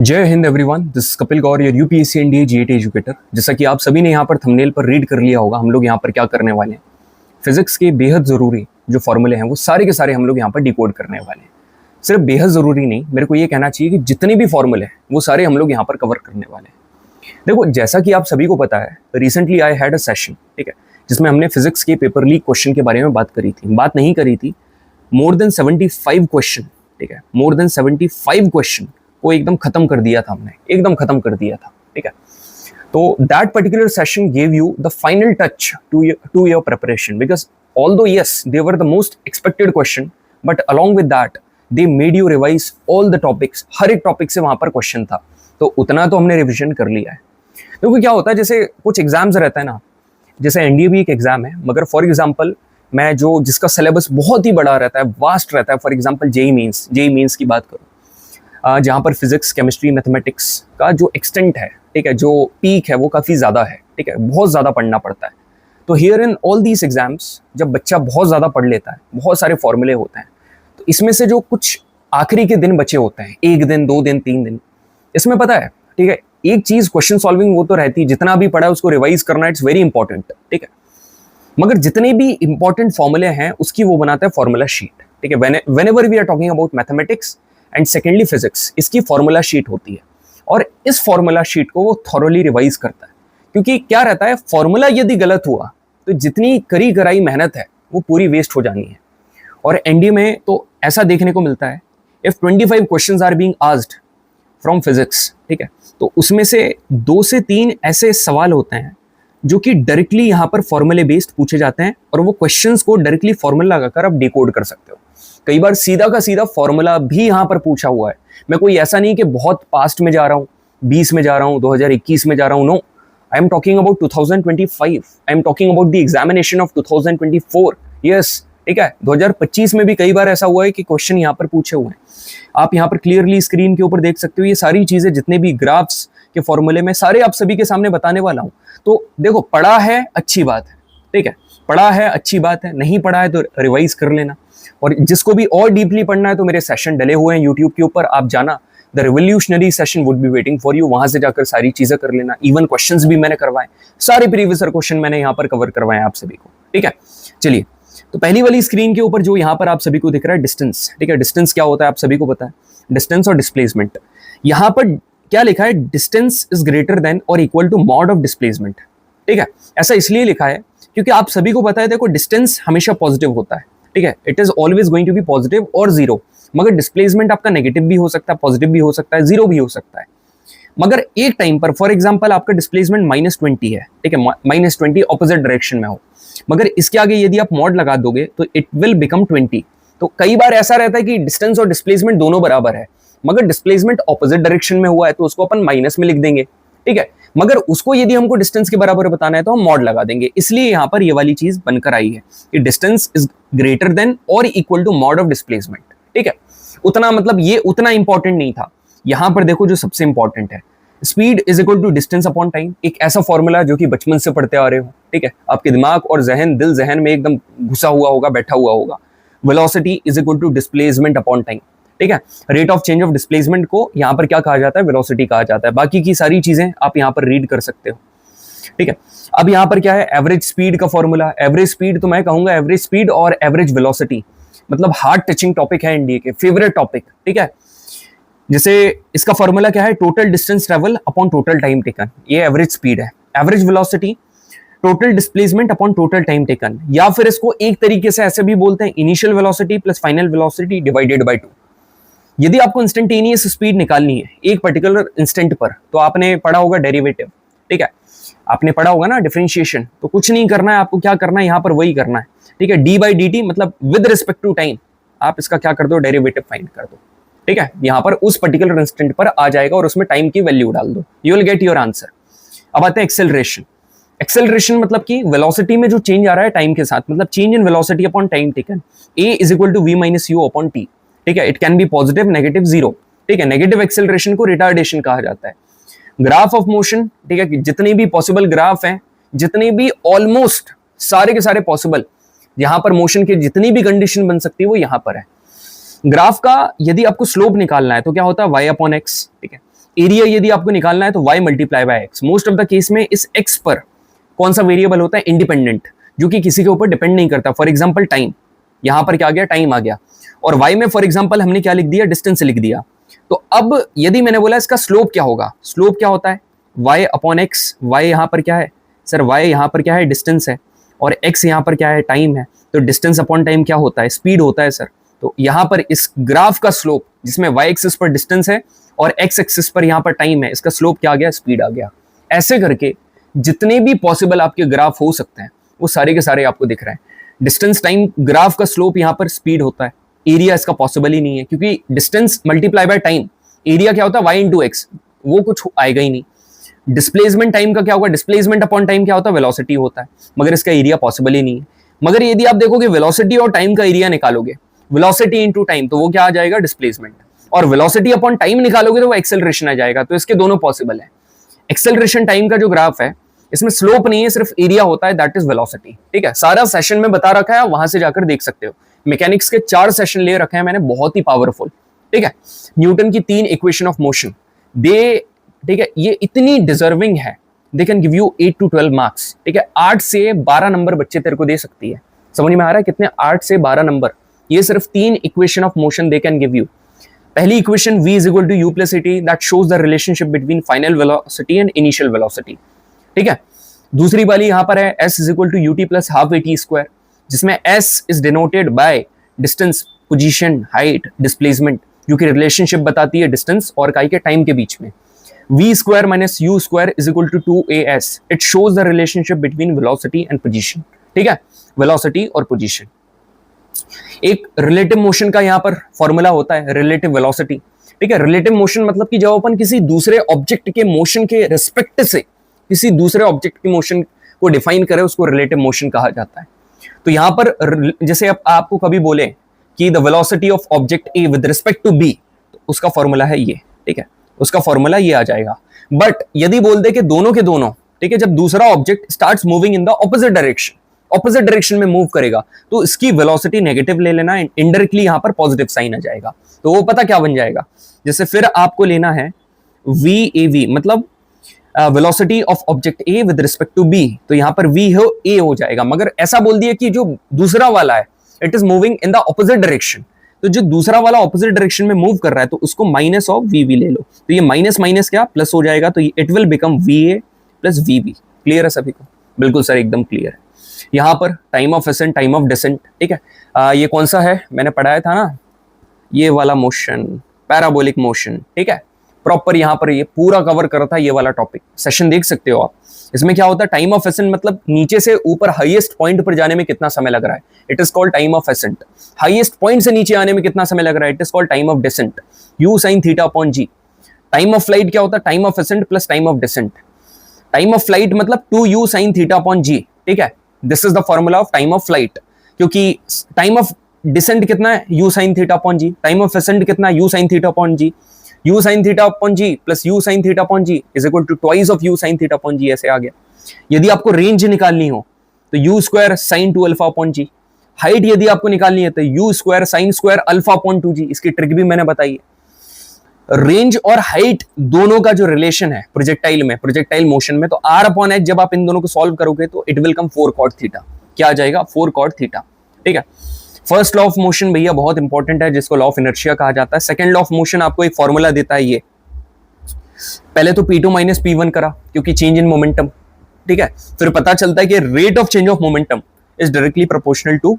जय Hind everyone, this is Kapil Gaur, your UPSC NDA GAT educator. जैसा कि आप सभी ने यहाँ पर थंबनेल पर रीड कर लिया होगा, हम लोग यहाँ पर क्या करने वाले हैं, फिजिक्स के बेहद ज़रूरी जो फॉर्मूले हैं वो सारे के सारे हम लोग यहाँ पर डिकोड करने वाले हैं। सिर्फ बेहद ज़रूरी नहीं, मेरे को ये कहना चाहिए कि जितने भी फॉर्मूले हैं वो सारे हम लोग यहाँ पर कवर करने वाले हैं। देखो, जैसा कि आप सभी को पता है, recently I had a session, ठीक है, जिसमें हमने फिजिक्स के पेपर लीक क्वेश्चन के बारे में बात नहीं करी थी मोर देन 75 क्वेश्चन, ठीक है, मोर देन 75 क्वेश्चन को एकदम खत्म कर दिया था हमने, एकदम खत्म कर दिया था, ठीक है। तो that particular session gave you the final touch to your preparation, because although yes they were the most expected question, but along with that they made you revise all the topics। हर एक topic से वहां पर question था, तो उतना तो हमने revision कर लिया है। क्योंकि क्या होता है, जैसे कुछ एग्जाम्स रहता है ना, जैसे एनडीए भी एक एग्जाम है, मगर फॉर एग्जाम्पल मैं जिसका सिलेबस बहुत ही बड़ा रहता है, वास्ट रहता है, फॉर एग्जाम्पल जेई मीन्स की बात करूँ, जहाँ पर फिजिक्स, केमिस्ट्री, मैथमेटिक्स का जो एक्सटेंट है, ठीक है, जो पीक है वो काफ़ी ज़्यादा है, ठीक है, बहुत ज़्यादा पढ़ना पड़ता है। तो here in all these exams जब बच्चा बहुत ज़्यादा पढ़ लेता है, बहुत सारे फॉर्मूले होते हैं, तो इसमें से जो कुछ आखिरी के दिन बचे होते हैं, 1 दिन 2 दिन 3 दिन, इसमें पता है, ठीक है, एक चीज़ क्वेश्चन सॉल्विंग वो तो रहती है, जितना भी पढ़ा है उसको रिवाइज करना, इट्स वेरी इंपॉर्टेंट, ठीक है, मगर जितने भी इंपॉर्टेंट फॉर्मूले हैं उसकी वो बनाता है फॉर्मूला शीट, ठीक है। Whenever we are talking about mathematics and secondly physics, इसकी फॉर्मूला शीट होती है, और इस फॉर्मूला शीट को वो थॉरोली रिवाइज करता है। क्योंकि क्या रहता है, फॉर्मूला यदि गलत हुआ तो जितनी करी कराई मेहनत है वो पूरी वेस्ट हो जानी है। और एनडीए में तो ऐसा देखने को मिलता है, if 25 questions are being asked from physics, ठीक है, तो उसमें से 2 से 3 ऐसे सवाल होते हैं जो कि डायरेक्टली यहाँ पर फॉर्मूले बेस्ड पूछे जाते हैं, और वो क्वेश्चंस को डायरेक्टली फॉर्मूला लगाकर आप डिकोड कर सकते हो। कई बार सीधा का सीधा फॉर्मूला भी यहाँ पर पूछा हुआ है। मैं कोई ऐसा नहीं कि बहुत पास्ट में जा रहा हूँ, 20 में जा रहा हूँ, 2021 में जा रहा हूँ, no, I am talking about 2025, I am talking about the examination of 2024, yes, ठीक है। 2025 में भी कई बार ऐसा हुआ है कि क्वेश्चन यहाँ पर पूछे हुए हैं। आप यहाँ पर क्लियरली स्क्रीन के ऊपर देख सकते हो, ये सारी चीजें जितने भी ग्राफ्स के फॉर्मूले में सारे आप सभी के सामने बताने वाला हूँ। तो देखो, पढ़ा है अच्छी बात है, ठीक है, पढ़ा है अच्छी बात है, नहीं पढ़ा है तो रिवाइज कर लेना। और जिसको भी और डीपली पढ़ना है तो मेरे सेशन डले हुए हैं यूट्यूब के ऊपर, आप जाना, the revolutionary session would be waiting for you, वहां से जाकर सारी चीजें कर लेना। इवन क्वेश्चंस भी मैंने करवाए, सारे प्रीवियस क्वेश्चन मैंने यहाँ पर कवर करवाए आप सभी को, ठीक है। चलिए, तो पहली वाली स्क्रीन के ऊपर जो यहाँ पर आप सभी को दिख रहा है, डिस्टेंस, ठीक है, डिस्टेंस क्या होता है आप सभी को पता है, डिस्टेंस और डिस्प्लेसमेंट। यहाँ पर क्या लिखा है, डिस्टेंस इज ग्रेटर देन और equal to mod of displacement, ठीक है। ऐसा इसलिए लिखा है क्योंकि आप सभी को पता है, देखो, डिस्टेंस हमेशा पॉजिटिव होता है, ठीक है, it is always going to be positive और जीरो, मगर डिस्प्लेसमेंट आपका नेगेटिव भी हो सकता है, पॉजिटिव भी हो सकता है, जीरो भी हो सकता है। मगर एक टाइम पर फॉर एग्जांपल आपका डिस्प्लेसमेंट -20 है, ठीक है, -20 ऑपोजिट डायरेक्शन में हो, मगर इसके आगे यदि आप मॉड लगा दोगे तो इट विल बिकम 20। तो कई बार ऐसा रहता है कि डिस्टेंस और डिस्प्लेसमेंट दोनों बराबर है, मगर डिस्प्लेसमेंट ऑपोजिट डायरेक्शन में हुआ है तो उसको अपन माइनस में लिख देंगे, ठीक है, मगर उसको यदि हमको डिस्टेंस के बराबर बताना है तो हम मॉड लगा देंगे। इसलिए यहाँ पर ये वाली चीज बनकर आई है कि डिस्टेंस इज ग्रेटर देन और equal to mod of displacement, ठीक है। उतना मतलब ये उतना इंपॉर्टेंट नहीं था। यहाँ पर देखो, जो सबसे इंपॉर्टेंट है, speed is equal to distance upon time, एक ऐसा फॉर्मूला जो कि बचपन से पढ़ते आ रहे हो, ठीक है, आपके दिमाग और दिल जहन में एकदम घुसा हुआ होगा, बैठा हुआ होगा। Velocity is equal to displacement upon time, ठीक है। Rate of change of displacement को यहाँ पर क्या कहा जाता है, वेलोसिटी कहा जाता है। बाकी की सारी चीजें आप यहाँ पर रीड कर सकते हो, ठीक है। अब यहाँ पर क्या है, एवरेज स्पीड का फॉर्मूला। एवरेज स्पीड तो मैं कहूंगा एवरेज स्पीड और एवरेज वेलोसिटी मतलब हार्ड टचिंग टॉपिक है, एनडीए के फेवरेट टॉपिक, ठीक है। जैसे इसका फॉर्मूला क्या है, total distance travel upon total time taken, ये एवरेज स्पीड है। Average velocity total displacement upon total time taken, या फिर इसको एक तरीके से ऐसे भी बोलते हैं, initial velocity plus final velocity divided by 2। यदि आपको इंस्टेंटेनियस स्पीड निकालनी है एक पर्टिकुलर इंस्टेंट पर, तो आपने पढ़ा होगा डेरिवेटिव, ठीक है, आपने पढ़ा होगा ना डिफरेंशिएशन। तो कुछ नहीं करना है आपको, क्या करना है यहाँ पर वही करना है, ठीक है। डी बाई डी टी मतलब विद रिस्पेक्ट टू टाइम, आप इसका क्या कर दो, डेरिवेटिव फाइंड कर दो, ठीक है। यहाँ पर उस पर्टिकुलर इंस्टेंट पर आ जाएगा और उसमें टाइम की वैल्यू डाल दो, you will get your answer. अब आते हैं एक्सेलरेशन। एक्सेलरेशन मतलब कि वेलोसिटी में जो चेंज आ रहा है टाइम के साथ, मतलब change in velocity upon time taken, a is equal to v minus u upon t, ठीक है। It can be positive, negative, zero, ठीक है। नेगेटिव एक्सेलरेशन को रिटार्डेशन कहा जाता है। ग्राफ ऑफ मोशन, ठीक है, जितने भी पॉसिबल ग्राफ हैं, जितने भी ऑलमोस्ट सारे के सारे पॉसिबल, यहां पर मोशन की जितनी भी कंडीशन बन सकती है वो यहां पर है। ग्राफ का यदि आपको स्लोप निकालना है तो क्या होता है, y अपॉन एक्स, ठीक है। एरिया यदि आपको निकालना है तो y multiply by x. Most of the case में इस x पर कौन सा वेरिएबल होता है, इंडिपेंडेंट, जो कि किसी के ऊपर डिपेंड नहीं करता। फॉर एग्जांपल टाइम, यहां पर क्या आ गया, टाइम आ गया, और y में फॉर एग्जांपल हमने क्या लिख दिया, डिस्टेंस लिख दिया। तो अब यदि मैंने बोला इसका स्लोप क्या होगा, स्लोप क्या होता है, y अपॉन एक्स। y यहां पर क्या है सर, y यहां पर क्या है, डिस्टेंस है, और x यहां पर क्या है, टाइम है। तो डिस्टेंस अपॉन टाइम क्या होता है, स्पीड होता है सर। तो यहां पर इस ग्राफ का स्लोप, जिसमें y एक्सिस पर डिस्टेंस है और x एक्सिस पर यहां पर टाइम है, इसका स्लोप क्या आ गया, स्पीड आ गया। ऐसे करके जितने भी पॉसिबल आपके ग्राफ हो सकते हैं वो सारे के सारे आपको दिख रहे हैं। डिस्टेंस टाइम ग्राफ का स्लोप यहां पर स्पीड होता है, एरिया इसका पॉसिबल ही नहीं है, क्योंकि distance multiply by time, area क्या होता है, y इंटू एक्स, वो कुछ आएगा ही नहीं। डिस्प्लेसमेंट टाइम का क्या होगा, डिस्प्लेसमेंट अपॉन टाइम क्या होता है, वेलोसिटी होता है, मगर इसका एरिया पॉसिबल ही नहीं है। मगर यदि आप देखोगे वेलोसिटी और टाइम का एरिया निकालोगे, वेलोसिटी इनटू टाइम, तो वो क्या आ जाएगा, डिस्प्लेसमेंट, और वेलोसिटी अपॉन टाइम निकालोगे तो वो एक्सेलरेशन आ जाएगा। तो इसके दोनों पॉसिबल है। एक्सेलरेशन टाइम का जो ग्राफ है, इसमें स्लोप नहीं है, सिर्फ एरिया होता है, दैट इज वेलोसिटी। ठीक है, सारा सेशन में बता रखा है, वहां से जाकर देख सकते हो। मैकेनिक्स के 4 सेशन ले रखे हैं मैंने, बहुत ही पावरफुल। ठीक है, न्यूटन की 3 इक्वेशन ऑफ मोशन, दे, ठीक है, ये इतनी डिजर्विंग है, दे can give you 8 to 12 marks. ठीक है, 8 से 12 नंबर बच्चे तेरे को दे सकती है। समझ में आ रहा है कितने, 8 से 12 नंबर, ये सिर्फ 3 equation of motion they can give you. पहली equation v is equal to u plus a t, that shows the relationship between final velocity and initial velocity. ठीक है, दूसरी वाली यहां पर है s is equal to u t plus half a t square, जिसमें s is denoted by distance, position, height, displacement, जो कि रिलेशनशिप बताती है डिस्टेंस और काई के टाइम के बीच में। v square minus u square is equal to 2as, it shows the relationship between velocity and position. ठीक है, वेलोसिटी और पोजीशन। एक रिलेटिव मोशन का यहां पर फॉर्मूला होता है, रिलेटिव वेलोसिटी। ठीक है, रिलेटिव मोशन मतलब कि जब अपन किसी दूसरे ऑब्जेक्ट के मोशन के रिस्पेक्ट से किसी दूसरे ऑब्जेक्ट की मोशन को डिफाइन करे, उसको रिलेटिव मोशन कहा जाता है। तो यहां पर जैसे आपको कभी बोले कि the velocity of object A with respect to B, तो उसका फॉर्मूला है ये। ठीक है, उसका फॉर्मूला ये आ जाएगा। बट यदि बोल दे कि दोनों के दोनों, ठीक है, जब दूसरा object starts moving in the opposite direction में मूव करेगा, तो इसकी वेलोसिटी नेगेटिव ले लेना, इनडायरेक्टली यहां पर पॉजिटिव साइन आ जाएगा। तो वो पता क्या बन जाएगा, जैसे फिर आपको लेना है VAV, मतलब velocity of object A with respect to B, तो यहां पर V हो A हो जाएगा। मगर ऐसा बोल दिया कि जो दूसरा वाला है it is moving in the opposite direction, तो जो दूसरा वाला ऑपोजिट डायरेक्शन में मूव कर रहा है तो उसको माइनस ऑफ VV ले लो, तो ये माइनस माइनस क्या प्लस हो जाएगा, तो it will become VA plus VB। Clear है सभी को? बिल्कुल सर, एकदम क्लियर है। यहाँ पर time of ascent, time of descent, ठीक है, ये कौन सा है, मैंने पढ़ाया था ना, ये वाला मोशन, पैराबोलिक मोशन। ठीक है, प्रॉपर यहाँ पर ये पूरा कवर कर था, ये वाला टॉपिक सेशन देख सकते हो आप। इसमें क्या होता है, टाइम ऑफ असेंट मतलब नीचे से ऊपर हाईएस्ट पॉइंट पर जाने में कितना समय लग रहा है, it is called time of ascent. Highest point से नीचे आने में कितना समय लग रहा है, it is called time of descent, u sin theta upon g। Time of flight क्या होता है, time of ascent plus time of descent. Time of flight मतलब 2u sin theta upon g। ठीक है, this is the formula of time of flight, क्योंकि time of descent कितना है, u sin theta upon g, time of ascent कितना है, u sin theta upon g। u sin theta upon g plus u sin theta upon g is equal to twice of u sin theta upon g। ऐसे आ गया। यदि आपको range निकालनी हो तो u square sin 2 alpha upon g। Height यदि आपको निकालनी है तो u square sin square alpha upon 2g। इसकी ट्रिक भी मैंने बताई है। रेंज और हाइट दोनों का जो रिलेशन है प्रोजेक्टाइल में, प्रोजेक्टाइल मोशन में, तो r अपॉन h जब आप इन दोनों को सॉल्व करोगे तो it will come 4 cot theta. क्या आ जाएगा, 4 cot थीटा। ठीक है, फर्स्ट लॉ ऑफ मोशन भैया बहुत इंपॉर्टेंट है, जिसको लॉ ऑफ इनर्शिया कहा जाता है। सेकंड लॉ ऑफ मोशन आपको एक फॉर्मूला देता है, ये पहले तो P2 माइनस P1 करा, क्योंकि चेंज इन मोमेंटम। ठीक है, फिर पता चलता है कि rate of change of momentum is directly proportional to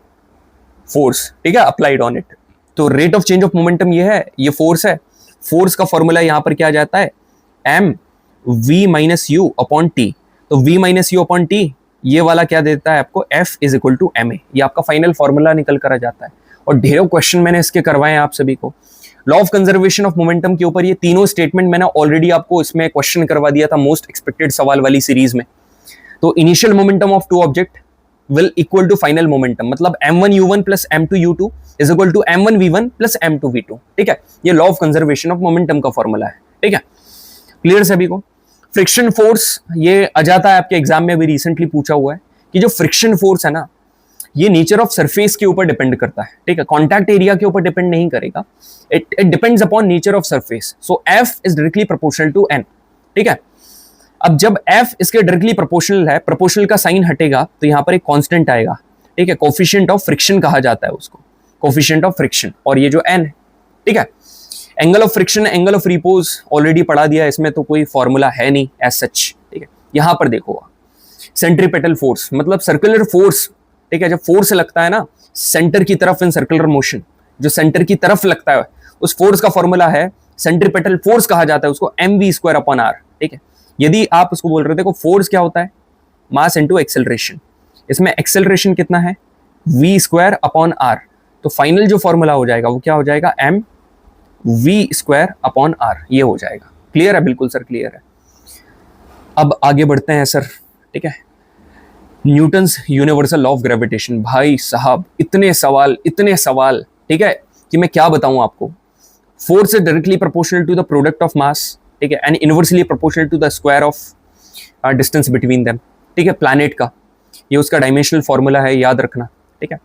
force. ठीक है, अप्लाइड ऑन इट। तो rate of change of momentum ये है, ये फोर्स है। फोर्स का फॉर्मूला यहां पर क्या जाता है, m v minus u upon t. तो v minus u upon t, ये वाला क्या देता है आपको, F is equal to ma। ये आपका फाइनल फॉर्मूला निकल कर आ जाता है। और ढेरों क्वेश्चन मैंने इसके करवाए हैं आप सभी को। Law of conservation of momentum के ऊपर ये तीनों स्टेटमेंट मैंने ऑलरेडी आपको इसमें क्वेश्चन करवा दिया था मोस्ट एक्सपेक्टेड सवाल वाली सीरीज में। तो initial momentum of two object will equal to final momentum, मतलब m1 u1 plus m2 u2 is equal to m1 v1 plus m2 v2। ठीक है, ये law of conservation of momentum का formula है। ठीक है, क्लियर सभी को? फ्रिक्शन फोर्स, ये आ जाता है आपके एग्जाम में, अभी रिसेंटली पूछा हुआ है कि जो फ्रिक्शन फोर्स है ना, ये नेचर ऑफ सरफेस के ऊपर डिपेंड करता है, ठीक है, कॉन्टैक्ट एरिया के ऊपर डिपेंड नहीं करेगा, it depends upon nature of surface. So F is directly proportional to N, ठीक है। अब जब एफ इसके डायरेक्टली प्रोपोर्शनल है, प्रोपोर्शनल का साइन हटेगा तो यहां पर एक कांस्टेंट आएगा, ठीक है, कोफिशिएंट ऑफ फ्रिक्शन कहा जाता है उसको, कोफिशिएंट ऑफ फ्रिक्शन, और ये जो एन है, ठीक है। Angle of friction, angle of repose already पढ़ा दिया, इसमें तो कोई फॉर्मूला है नहीं एज सच, ठीक है। यहां पर देखो सेंट्रीपेटल फोर्स मतलब सर्कुलर फोर्स, ठीक है, जब फोर्स लगता है ना सेंटर की तरफ इन सर्कुलर मोशन, जो सेंटर की तरफ लगता है उस फोर्स का फॉर्मूला है सेंट्रीपेटल फोर्स कहा जाता है उसको mv² अपॉन r, ठीक है। यदि आप उसको बोल रहे थे को फोर्स क्या होता है, मास इनटू एक्सेलरेशन, इसमें एक्सेलरेशन कितना है v² अपॉन r, तो फाइनल जो फॉर्मूला हो जाएगा वो क्या हो जाएगा mv² अपॉन r, ये हो जाएगा। क्लियर है? बिल्कुल सर क्लियर है। अब आगे बढ़ते हैं सर, ठीक है। Newton's universal law of gravitation, भाई साहब इतने सवाल, ठीक है, कि मैं क्या बताऊं आपको। Force is directly proportional to the product of mass, ठीक है, and inversely proportional to the square of distance between them, ठीक है, प्लैनेट का ये उसका डायमेंशनल फॉर्मूला है, याद रखना, ठीक है।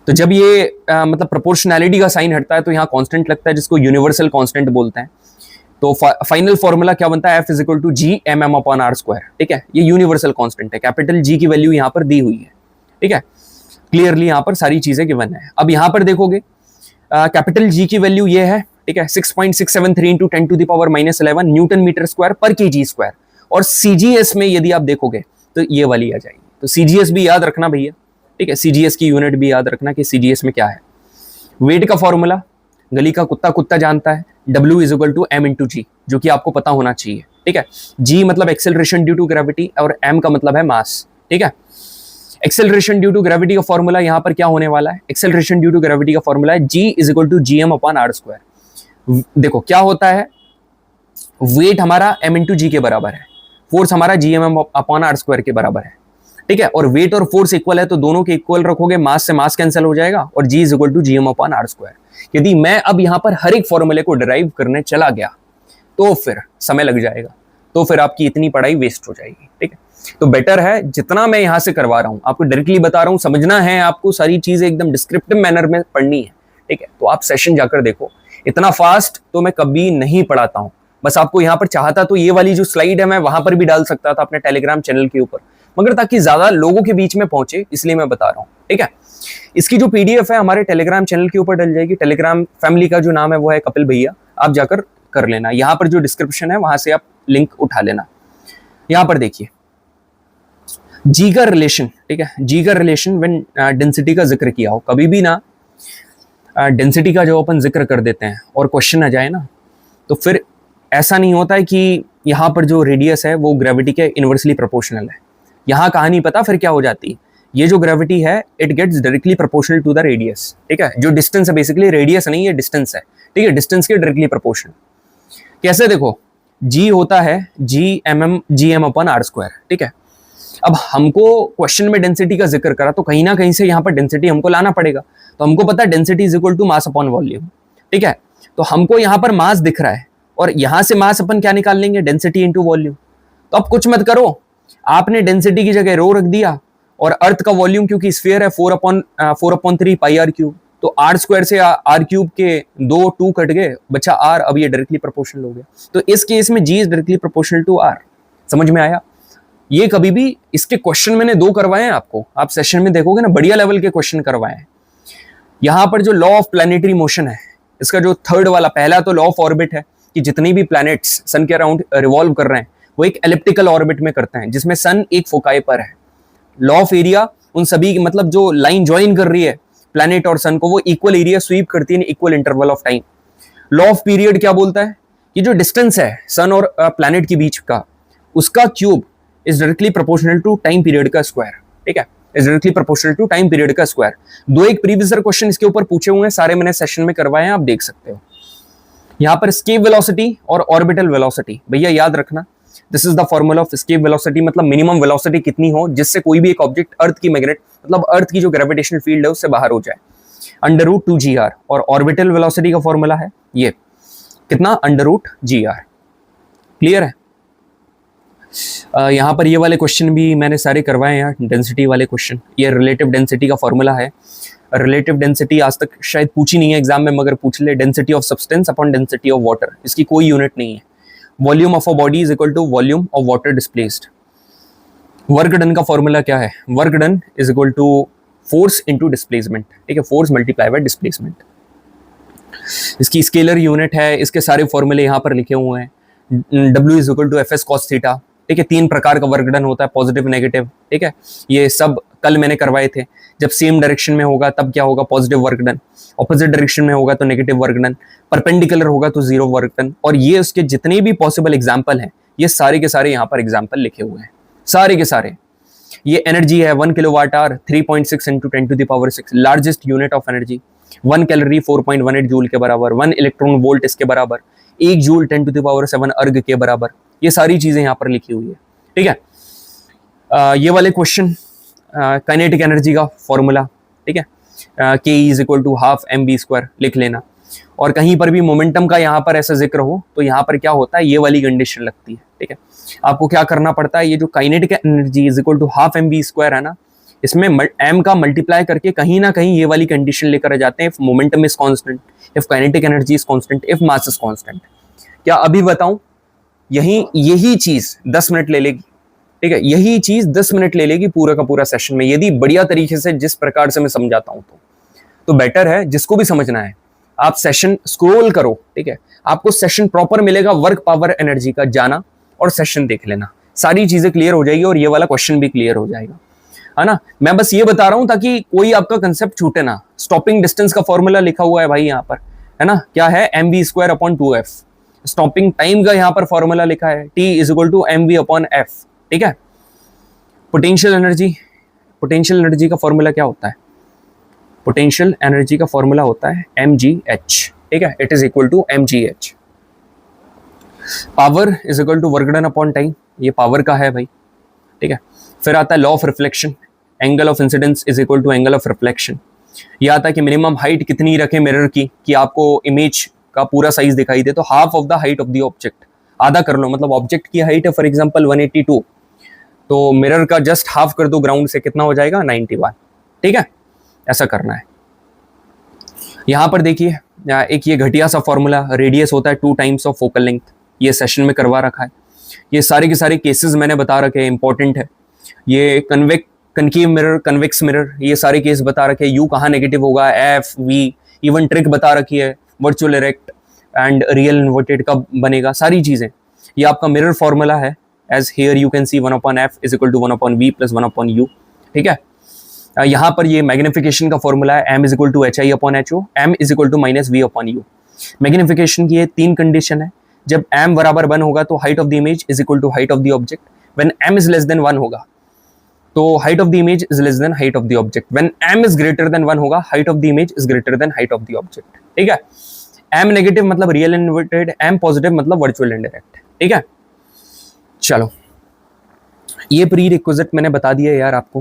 तो जब ये मतलब प्रोपोर्शनैलिटी का साइन हटता है तो यहाँ कांस्टेंट लगता है जिसको यूनिवर्सल कांस्टेंट बोलते हैं। तो फाइनल फॉर्मूला क्या बनता है, F is equal to G M M upon R square, ठीक है। ये यूनिवर्सल कांस्टेंट है, कैपिटल जी की वैल्यू यहाँ पर दी हुई है, ठीक है, क्लियरली यहाँ पर सारी चीजें गिवन है। अब यहाँ पर देखोगे कैपिटल जी की वैल्यू ये है, ठीक है, 6.673 इंटू 10⁻⁻11 न्यूटन मीटर स्क्वायर पर केजी स्क्वायर, और सीजीएस में यदि आप देखोगे तो ये वाली आ जाएगी। तो सीजीएस भी याद रखना भैया, ठीक है, सीजीएस की यूनिट भी याद रखना कि सीजीएस में क्या है। वेट का फॉर्मूला गली का कुत्ता जानता है, W is equal to m into g, जो कि आपको पता होना चाहिए, ठीक है। G मतलब एक्सेलरेशन ड्यू टू ग्रेविटी और M का मतलब है मास, ठीक है। एक्सेलरेशन ड्यू टू ग्रेविटी का फॉर्मूला यहाँ पर क्या होने वाला है, एक्सेलरेशन ड्यू टू ग्रेविटी का फॉर्मूला है G is equal to GM upon R square. देखो क्या होता है, वेट हमारा M इंटू जी के बराबर है, फोर्स हमारा GM अपॉन R स्क्वायर के बराबर है, ठीक है, और वेट और फोर्स इक्वल है तो दोनों के इक्वल रखोगे, मास से मास कैंसिल हो जाएगा और G is equal to GM upon R square. यदि मैं अब यहां पर हर एक फॉर्मूले को डिराइव करने चला गया तो फिर समय लग जाएगा, तो फिर आपकी इतनी पढ़ाई वेस्ट हो जाएगी, ठीक है। तो बेटर है जितना मैं यहां से करवा रहा हूं आपको डायरेक्टली बता रहा हूं, समझना है आपको, सारी चीजें एकदम डिस्क्रिप्टिव मैनर में पढ़नी है, ठीक है। तो आप सेशन जाकर देखो, इतना फास्ट तो मैं कभी नहीं पढ़ाता हूं, बस आपको यहाँ पर चाहता तो ये वाली जो स्लाइड है मैं वहां पर भी डाल सकता था अपने टेलीग्राम चैनल के ऊपर, मगर ताकि ज्यादा लोगों के बीच में पहुंचे इसलिए मैं बता रहा हूं, ठीक है। इसकी जो पीडीएफ है हमारे टेलीग्राम चैनल के ऊपर डल जाएगी, टेलीग्राम फैमिली का जो नाम है वो है कपिल भैया, आप जाकर कर लेना, यहाँ पर जो डिस्क्रिप्शन है वहां से आप लिंक उठा लेना। यहाँ पर देखिए जी का रिलेशन, ठीक है, जी का रिलेशन व्हेन डेंसिटी का जिक्र किया हो, कभी भी ना डेंसिटी का जो अपन जिक्र कर देते हैं और क्वेश्चन आ जाए ना तो फिर ऐसा नहीं होता है कि यहाँ पर जो रेडियस है वो ग्रेविटी के इनवर्सली प्रोपोर्शनल है, यहाँ कहानी पता फिर क्या हो जाती है, ये जो ग्रेविटी है it gets directly proportional to the radius, ठीक है, जो डिस्टेंस है बेसिकली रेडियस नहीं है डिस्टेंस है, ठीक है, डिस्टेंस के डायरेक्टली प्रोपोर्शनल। कैसे देखो, जी होता है GM अपॉन R स्क्वायर, ठीक है। अब हमको क्वेश्चन में डेंसिटी का जिक्र करा तो कहीं ना कहीं से यहाँ पर डेंसिटी हमको लाना पड़ेगा, तो हमको पता है density is equal to mass upon volume, ठीक है। तो हमको यहाँ पर मास दिख रहा है और यहाँ से मास अपन क्या निकाल लेंगे, डेंसिटी इंटू वॉल्यूम। तो अब कुछ मत करो, आपने डेंसिटी की जगह रो रख दिया और अर्थ का वॉल्यूम क्योंकि स्फीयर है 4/3 पाई r क्यूब, तो r स्क्वायर से r क्यूब के 2 कट गए, बचा r, अब ये डायरेक्टली प्रोपोर्शनल हो गया। तो इस केस में g is directly proportional to r, समझ में आया। ये कभी भी इसके क्वेश्चन मैंने 2 करवाए हैं आपको, आप सेशन में देखोगे ना बढ़िया लेवल के क्वेश्चन करवाए हैं। यहाँ पर जो लॉ ऑफ प्लैनेटरी मोशन है इसका जो थर्ड वाला, पहला तो लॉ ऑफ ऑर्बिट है कि जितनी भी प्लैनेट्स सन के अराउंड रिवॉल्व कर रहे हैं वो एक एलिप्टिकल ऑर्बिट में करते हैं जिसमें सन एक फोकाई पर है। लॉ ऑफ एरिया उन सभी मतलब जो लाइन ज्वाइन कर रही है प्लैनेट और सन को वो इक्वल एरिया स्वीप करती है equal interval of time. Law of period क्या बोलता है कि जो डिस्टेंस है सन और प्लैनेट के बीच का उसका cube is directly proportional to time period का स्क्वायर, ठीक है, is directly proportional to time period का स्क्वायर। 2 एक प्रीवियस क्वेश्चन इसके ऊपर पूछे हुए हैं, सारे मैंने सेशन में करवाए हैं, आप देख सकते हो। यहाँ पर एस्केप वेलोसिटी और ऑर्बिटल वेलोसिटी भैया याद रखना, this is the formula of escape velocity, मतलब मिनिमम वेलोसिटी कितनी हो जिससे कोई भी एक ऑब्जेक्ट अर्थ की मैग्नेट मतलब अर्थ की जो ग्रेविटेशनल फील्ड है उससे बाहर हो जाए, √2gr। और ऑर्बिटल वेलोसिटी का फॉर्मूला है ये कितना, √gr। क्लियर है। यहाँ पर ये वाले क्वेश्चन भी मैंने सारे करवाए हैं, डेंसिटी वाले क्वेश्चन। ये रिलेटिव डेंसिटी का फॉर्मूला है। रिलेटिव डेंसिटी आज तक शायद पूछी नहीं है एग्जाम में, मगर पूछ ले, density of substance upon density of water, इसकी कोई यूनिट नहीं है। Volume of a body is equal to volume of water displaced. Work done का फॉर्मूला क्या है? Work done is equal to force into displacement, ठीक है, फोर्स मल्टीप्लाई बाय डिस्प्लेसमेंट। इसकी स्केलर यूनिट है, इसके सारे फॉर्मूले यहाँ पर लिखे हुए हैं। W is equal to F S cos theta, ठीक है। 3 प्रकार का वर्क डन होता है, पॉजिटिव, नेगेटिव, ठीक है। ये सब कल मैंने करवाए थे। जब सेम डायरेक्शन में होगा तब क्या होगा? Positive work done. Opposite direction में होगा तो नेगेटिव वर्क डन। परपेंडिकुलर होगा तो जीरो वर्क डन। और ये उसके जितने भी पॉसिबल एग्जाम्पल हैं, ये सारे के सारे यहाँ पर एग्जाम्पल लिखे हुए हैं, सारे के सारे। ये एनर्जी है 1 kilowatt hour, 3.6 into 10⁶, largest unit of energy. 1 calorie 4.18 joule के बराबर, 1 इलेक्ट्रॉन वोल्ट इसके बराबर, 1 जूल 10⁷ अर्ग के बराबर। ये सारी चीजें यहाँ पर लिखी हुई है, ठीक है। ये वाले क्वेश्चन काइनेटिक एनर्जी का फॉर्मूला, ठीक है, K is equal to half mv² लिख लेना। और कहीं पर भी मोमेंटम का यहाँ पर ऐसा जिक्र हो तो यहाँ पर क्या होता है, ये वाली कंडीशन लगती है, ठीक है। आपको क्या करना पड़ता है, ये जो kinetic energy is equal to half mv² है ना, इसमें m का मल्टीप्लाई करके कहीं ना कहीं ये वाली कंडीशन लेकर आ जाते हैं। If momentum is constant, if kinetic energy is constant, if mass is constant. क्या अभी बताऊं, यही चीज 10 मिनट ले लेगी, ठीक है, यही चीज 10 मिनट ले लेगी पूरा का पूरा सेशन में, यदि बढ़िया तरीके से जिस प्रकार से मैं समझाता हूं तो बेटर है। जिसको भी समझना है आप सेशन स्क्रॉल करो, ठीक है, आपको सेशन प्रॉपर मिलेगा, वर्क पावर एनर्जी का जाना और सेशन देख लेना, सारी चीजें क्लियर हो जाएगी और ये वाला क्वेश्चन भी क्लियर हो जाएगा, है ना। मैं बस ये बता रहा हूं ताकि कोई आपका कंसेप्ट छूटे ना। स्टॉपिंग डिस्टेंस का फॉर्मूला लिखा हुआ है भाई यहाँ पर, है ना, क्या है, mv²/2f। स्टॉपिंग टाइम का यहाँ पर फॉर्मूला लिखा है, t is equal to mv/f, ठीक है। पोटेंशियल एनर्जी का फॉर्मूला क्या होता है? पोटेंशियल एनर्जी का फॉर्मूला होता है mgh, ठीक है, it is equal to mgh। Power is equal to work done upon time, ये पावर का है भाई, ठीक है। फिर आता है law of reflection, angle of incidence is equal to angle of reflection. ये आता है कि मिनिमम हाइट कितनी रखें मिरर की कि आपको इमेज का पूरा साइज दिखाई दे, तो half of the height of the object, आधा कर लो, मतलब ऑब्जेक्ट की हाइट है फॉर एग्जांपल 182, तो मिरर का जस्ट हाफ कर दो ग्राउंड से, कितना हो जाएगा? 91, ठीक है। ऐसा करना है। यहां पर देखिए एक ये घटिया सा फॉर्मूला, रेडियस होता है 2 टाइम्स ऑफ फोकल लेंथ, ये सेशन में करवा रखा है। ये सारे के सारे केसेस मैंने बता रखे हैं, इंपॉर्टेंट है। ये कनकेव मिरर, कन्वेक्स मिरर, ये सारे केस बता रखे हैं। यू कहाँ नेगेटिव होगा, एफ, वी, इवन ट्रिक बता रखी है, virtual erect and real inverted कब बनेगा, सारी चीजें। ये आपका मिरर फॉर्मूला है, as here you can see 1/f is equal to 1/v plus 1/u, ठीक है। यहाँ पर ये मैग्निफिकेशन का फॉर्मूला है, m is equal to hi/ho, m is equal to -v/u। Magnification की ये 3 कंडीशन है। जब m बराबर 1 होगा तो height of the image is equal to height of the object. When m is less than 1 होगा तो height of the image is less than height of the object. When m is greater than 1 होगा, height of the image is greater than height of the object, ठीक है। m negative मतलब real inverted, m positive मतलब virtual indirect, ठीक है। चलो, ये pre requisite मैंने बता दिया यार आपको,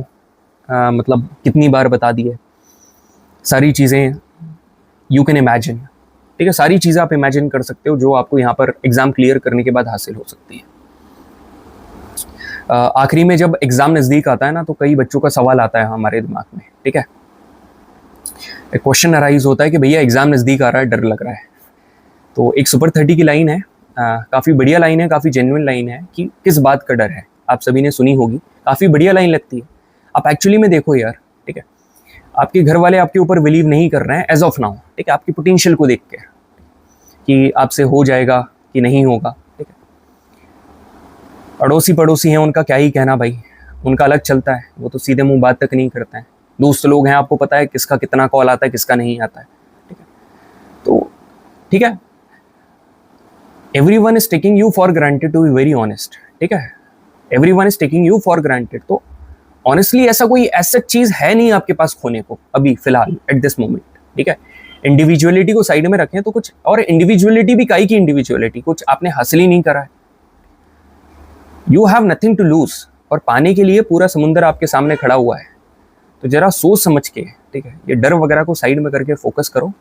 मतलब कितनी बार बता दिए, सारी चीज़ें यू कैन इमेजिन, ठीक है, सारी चीज़ें आप इमेजिन कर सकते हो जो आपको यहाँ पर एग्ज़ाम क्लियर करने के बाद हासिल हो सकती है। आखिरी में जब एग्ज़ाम नज़दीक आता है ना, तो कई बच्चों का सवाल आता है हमारे दिमाग में, ठीक है, एक क्वेश्चन अराइज होता है कि भैया एग्ज़ाम नज़दीक आ रहा है, डर लग रहा है। तो एक सुपर 30 की लाइन है, काफ़ी बढ़िया लाइन है, काफ़ी जेन्युइन लाइन है कि किस बात का डर है, आप सभी ने सुनी होगी, काफ़ी बढ़िया लाइन लगती है। आप एक्चुअली में देखो यार, ठीक है, आपके घर वाले आपके ऊपर बिलीव नहीं कर रहे हैं एज ऑफ नाउ, ठीक है, आपकी पोटेंशियल को देख के कि आपसे हो जाएगा कि नहीं होगा, ठीक है। अड़ोसी पड़ोसी हैं, उनका क्या ही कहना भाई, उनका अलग चलता है, वो तो सीधे मुंह बात तक नहीं करते हैं। दोस्त लोग हैं, आपको पता है किसका कितना कॉल आता है, किसका नहीं आता है, ठीक है। तो ठीक है, everyone is taking you for granted, to be very honest, ठीक है, everyone is taking you for granted. तो ऑनेस्टली ऐसा कोई ऐसा चीज है नहीं आपके पास खोने को अभी फिलहाल एट दिस मोमेंट, ठीक है। इंडिविजुअलिटी को साइड में रखें तो कुछ, और इंडिविजुअलिटी भी काई की इंडिविजुअलिटी, कुछ आपने हासिल ही नहीं करा है। You have nothing to lose, और पाने के लिए पूरा समुद्र आपके सामने खड़ा हुआ है। तो जरा सोच समझ के, ठीक है, ये डर वगैरह को साइड में करके फोकस करो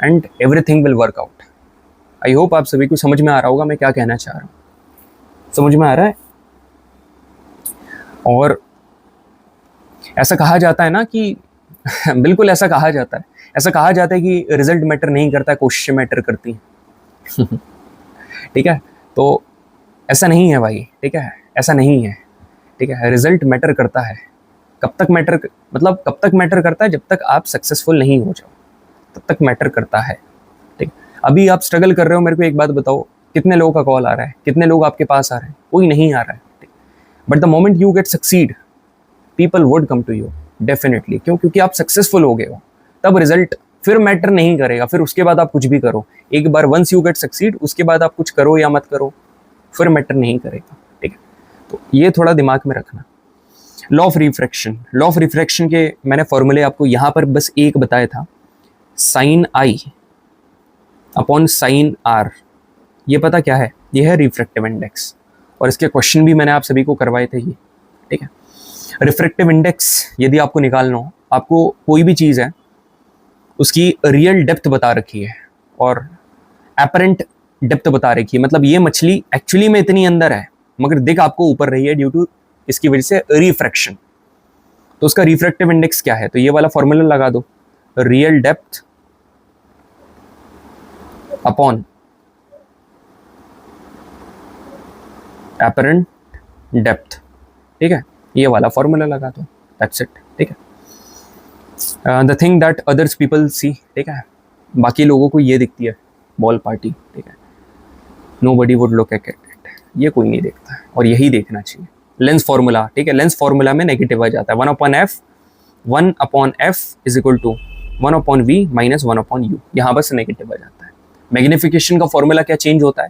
and everything will work out. I hope आप सभी को समझ में आ रहा होगा मैं क्या कहना चाह रहा हूँ। समझ में आ रहा है? और ऐसा कहा जाता है ना कि बिल्कुल ऐसा कहा जाता है, कि रिजल्ट मैटर नहीं करता, कोशिशें मैटर करती हैं। ठीक है, तो ऐसा नहीं है भाई, ठीक है, ऐसा नहीं है, ठीक है। रिजल्ट मैटर करता है, कब तक मैटर करता है, जब तक आप सक्सेसफुल नहीं हो जाओ तब तक मैटर करता है, ठीक। अभी आप स्ट्रगल कर रहे हो, मेरे को एक बात बताओ, कितने लोगों का कॉल आ रहा है, कितने लोग आपके पास आ रहे हैं? कोई नहीं आ रहा है, ठीक। But the moment you get succeed, people would come to you definitely. क्यों? क्योंकि आप सक्सेसफुल हो गए हो, तब रिजल्ट फिर मैटर नहीं करेगा। फिर उसके बाद आप कुछ भी करो, एक बार वंस यू गेट सक्सीड, उसके बाद आप कुछ करो या मत करो, फिर मैटर नहीं करेगा, ठीक है। तो ये थोड़ा दिमाग में रखना। लॉ ऑफ रिफ्रैक्शन के मैंने फॉर्मूले आपको यहाँ पर बस एक बताया था, sine i upon sine r. ये पता क्या है? ये है रिफ्रैक्टिव इंडेक्स, और इसके क्वेश्चन भी मैंने आप सभी को करवाए थे ये, ठीक है। रिफ्रैक्टिव इंडेक्स यदि आपको निकालना हो, आपको कोई भी चीज़ है उसकी रियल डेप्थ बता रखी है और एपरेंट डेप्थ बता रखी है, मतलब ये मछली एक्चुअली में इतनी अंदर है मगर दिख आपको ऊपर रही है ड्यू टू इसकी वजह से रिफ्रैक्शन। तो उसका रिफ्रैक्टिव इंडेक्स क्या है? तो ये वाला फॉर्मूला लगा दो, real depth upon apparent depth, ठीक है। ये वाला फॉर्मूला लगा दो, दैट्स इट, ठीक है। The thing that others people see, ठीक है, बाकी लोगों को ये दिखती है बॉल पार्टी, ठीक है, nobody would look at it, ये कोई नहीं देखता है और यही देखना चाहिए। लेंस फॉर्मूला, ठीक है, लेंस फॉर्मूला में नेगेटिव आ जाता है, 1/f is equal to 1/v minus 1/u, यहाँ बस नेगेटिव आ जाता है। मैग्निफिकेशन का फॉर्मूला क्या चेंज होता है?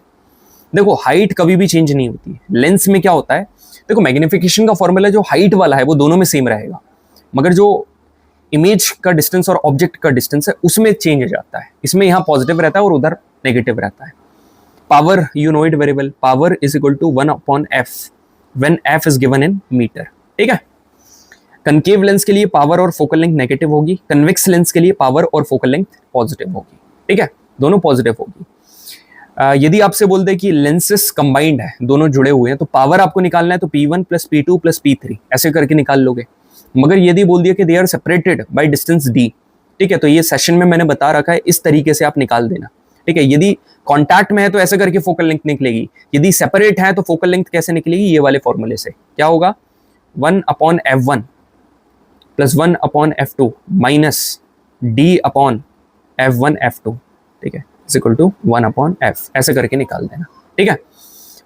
देखो हाइट कभी भी चेंज नहीं होती है, लेंस में क्या होता है, देखो मैग्निफिकेशन का फॉर्मूला जो हाइट वाला है वो दोनों में सेम रहेगा, मगर जो इमेज का डिस्टेंस और ऑब्जेक्ट का डिस्टेंस है उसमें चेंज हो जाता है। इसमें यहाँ पॉजिटिव रहता है और उधर नेगेटिव रहता है। Power, you know it very well, power is equal to 1/f when f is given in metre, ठीक है। कनकेव लेंस के लिए पावर और फोकल लेंथ नेगेटिव होगी, कन्वेक्स लेंस के लिए पावर और फोकल लेंथ पॉजिटिव होगी, ठीक है, दोनों पॉजिटिव होगी। यदि आपसे बोल दे कि लेंसेस कंबाइंड है, दोनों जुड़े हुए हैं, तो पावर आपको निकालना है तो P1 plus P2 plus P3 ऐसे करके निकाल लोगे। मगर यदि बोल दिया कि they are separated by distance d, ठीक है, तो ये सेशन में मैंने बता रखा है, इस तरीके से आप निकाल देना, ठीक है। यदि कॉन्टैक्ट में है तो ऐसे करके फोकल लेंथ निकलेगी, यदि सेपरेट है तो फोकल लेंथ कैसे निकलेगी? ये वाले फॉर्मूले से। क्या होगा? 1/f1 plus 1/f2 minus d/f1f2, ठीक है, इज इक्वल टू 1/f, ऐसे करके निकाल देना, ठीक है।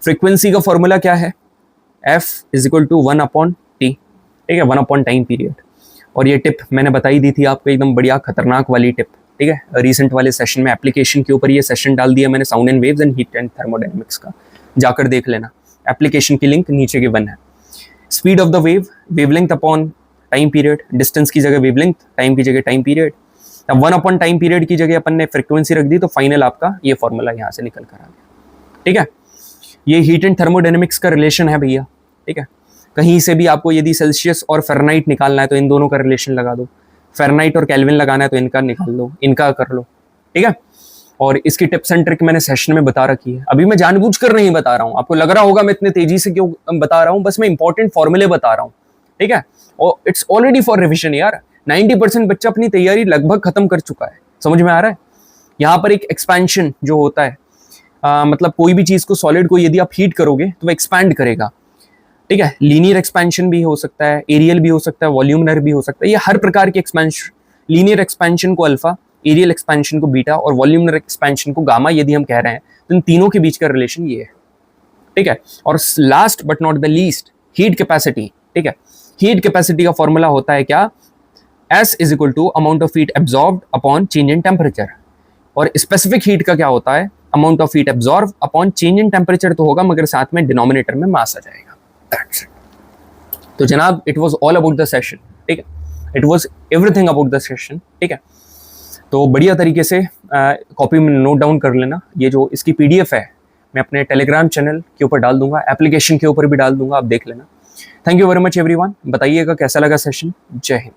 फ्रीक्वेंसी का फॉर्मूला क्या है? f is equal to 1/t, ठीक है, 1 टाइम पीरियड। और ये टिप मैंने बताई दी थी आपको, एकदम बढ़िया खतरनाक वाली टिप, ठीक है। रिसेंट वाले सेशन में एप्लीकेशन के ऊपर ये सेशन डाल दिया मैंने, sound and waves and heat and thermodynamics का, जाकर देख लेना, एप्लीकेशन की लिंक नीचे गिवन है। Speed of the wave, wavelength upon time period, distance की जगह वेवलेंथ, टाइम की जगह टाइम पीरियड। अब 1 टाइम पीरियड की जगह अपन ने फ्रीक्वेंसी रख दी, तो फाइनल आपका ये फॉर्मूला यहाँ से निकल कर आ गया, ठीक है। ये हीट एंड थर्मोडायनेमिक्स का रिलेशन है भैया, ठीक है। कहीं से भी आपको यदि सेल्सियस और फ़ारेनहाइट निकालना है तो इन दोनों का रिलेशन लगा दो, फ़ारेनहाइट और केल्विन लगाना है तो इनका निकाल लो, इनका कर लो, ठीक है। और इसकी टिप्स एंड ट्रिक मैंने सेशन में बता रखी है, अभी मैं जानबूझकर नहीं बता रहा हूँ, आपको लग रहा होगा मैं इतने तेजी से क्यों बता रहा हूँ, बस मैं इंपॉर्टेंट फॉर्मूले बता रहा हूँ, ठीक है। और इट्स ऑलरेडी फॉर रिविजन यार, 90% बच्चा अपनी तैयारी लगभग खत्म कर चुका है, समझ में आ रहा है। यहाँ पर एक एक्सपेंशन जो होता है, मतलब कोई भी चीज़ को, सॉलिड को यदि आप हीट करोगे तो वो एक्सपैंड करेगा, ठीक है। लीनियर एक्सपेंशन भी हो सकता है, एरियल भी हो सकता है, वॉल्यूमिनर भी हो सकता है, ये हर प्रकार के एक्सपेंशन, लीनियर एक्सपेंशन को अल्फा, एरियल एक्सपेंशन को बीटा और वॉल्यूमिनर एक्सपेंशन को गामा यदि हम कह रहे हैं, तो इन तीनों के बीच का रिलेशन ये है, ठीक है। और last but not the least, heat capacity, ठीक है। हीट कैपेसिटी का फॉर्मूला होता है क्या? S is equal to amount of heat absorbed upon change in temperature. और स्पेसिफिक हीट का क्या होता है? Amount of heat absorb upon change in temperature तो होगा, मगर साथ में डिनोमिनेटर में मास आ जाएगा। तो जनाब, it was all about the session, ठीक है, it was everything about the session, ठीक है। तो बढ़िया तरीके से कॉपी में नोट डाउन कर लेना। ये जो इसकी PDF है मैं अपने टेलीग्राम चैनल के ऊपर डाल दूंगा, एप्लीकेशन के ऊपर भी डाल दूंगा, आप देख लेना। Thank you very much everyone. बताइएगा कैसा लगा सेशन। जय हिंद।